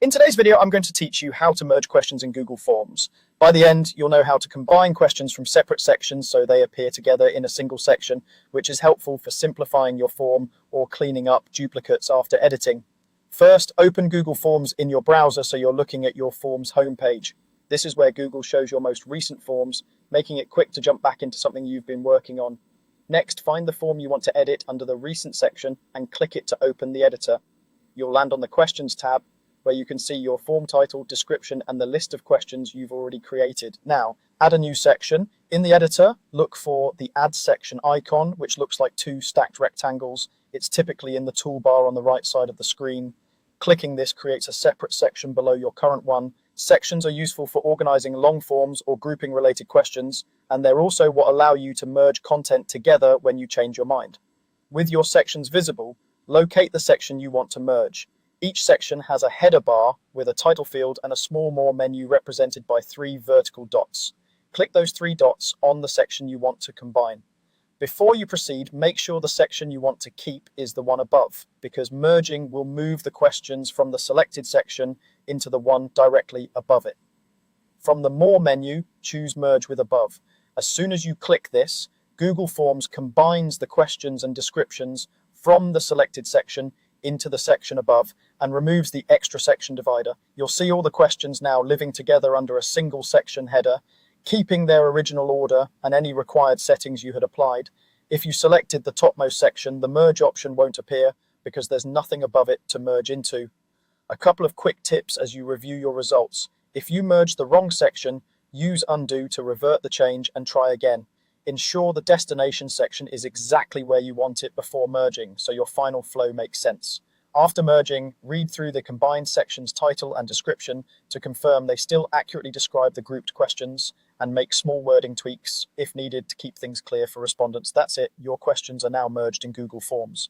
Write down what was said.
In today's video, I'm going to teach you how to merge questions in Google Forms. By the end, you'll know how to combine questions from separate sections so they appear together in a single section, which is helpful for simplifying your form or cleaning up duplicates after editing. First, open Google Forms in your browser so you're looking at your Forms homepage. This is where Google shows your most recent forms, making it quick to jump back into something you've been working on. Next, find the form you want to edit under the Recent section and click it to open the editor. You'll land on the Questions tab, where you can see your form title, description, and the list of questions you've already created. Now, add a new section. In the editor, look for the Add Section icon, which looks like two stacked rectangles. It's typically in the toolbar on the right side of the screen. Clicking this creates a separate section below your current one. Sections are useful for organizing long forms or grouping related questions, and they're also what allow you to merge content together when you change your mind. With your sections visible, locate the section you want to merge. Each section has a header bar with a title field and a small More menu represented by 3 vertical dots. Click those 3 dots on the section you want to combine. Before you proceed, make sure the section you want to keep is the one above, because merging will move the questions from the selected section into the one directly above it. From the More menu, choose Merge with Above. As soon as you click this, Google Forms combines the questions and descriptions from the selected section into the section above and removes the extra section divider. You'll see all the questions now living together under a single section header, keeping their original order and any required settings you had applied. If you selected the topmost section, the merge option won't appear because there's nothing above it to merge into. A couple of quick tips as you review your results. If you merge the wrong section, use undo to revert the change and try again. Ensure the destination section is exactly where you want it before merging, so your final flow makes sense. After merging, read through the combined section's title and description to confirm they still accurately describe the grouped questions, and make small wording tweaks if needed to keep things clear for respondents. That's it. Your questions are now merged in Google Forms.